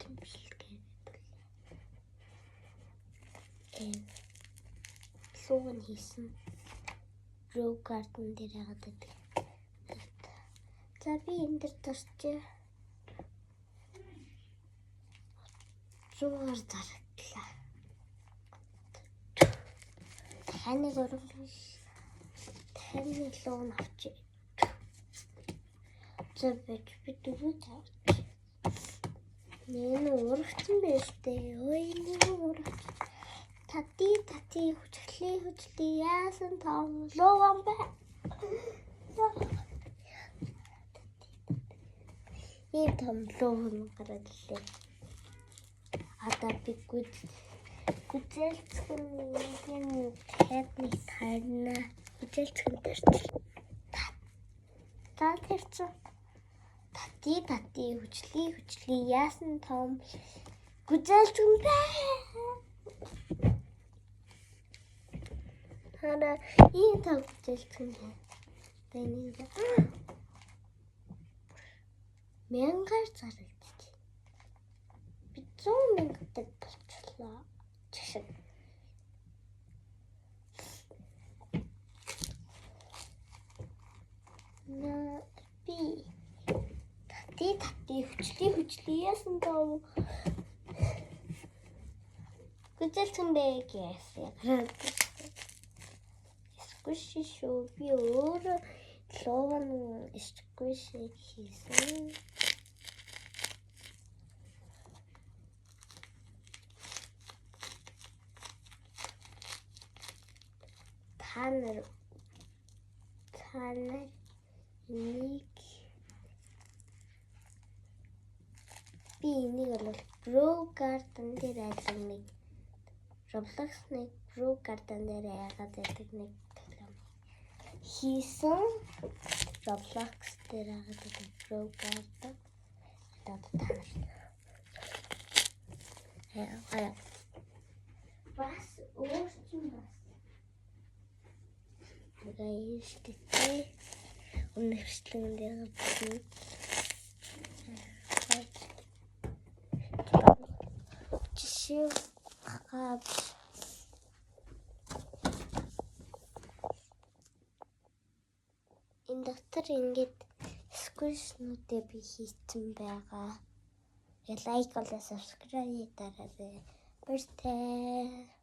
тэмцэлгээ луун хийсэн Row Garden дээр яагаад гэдэг. За би энэ дээр дуртай. 100-аар дараглаа. Таны луун авчи. За би дөрөв тавьчих. Нэн урагцсан байж тээ. Ой нэг урагц. Тати хүчлээ яасан том луун бэ? Ийм том луун гараад ирлээ. Одоо би гүзэлцэн хэдний тайна гүзэлцэн дэрч. Та тэрч тати хүчлээ яасан том гүзэлцэн бэ? Хана ийм том гүзэлцэн бэ? Тэнийг мянгаар зарагдчих. Би 100,000 болчихлоо. Чашиг. Би тати хүчлээ яасан том гүзэлцэн бэ гэсэн. Сквиши шүү би өөрөө луун сквиши хийсэн. Танер энийг би энийг бол Row Garden дээр айлаг нэг Roblox-ны Row Garden дээр яагаад гэдэг нэг хийсэн Roblox дээр яагаад гэдэг Row Garden бас өөрчн бас Гаиштэй өнөшлөн дээр байна. Жишээ энэ дотор ингээд сквишнүүдээ би хийсэн байгаа. Лайк болоо subscribe дараарай. Баяртай.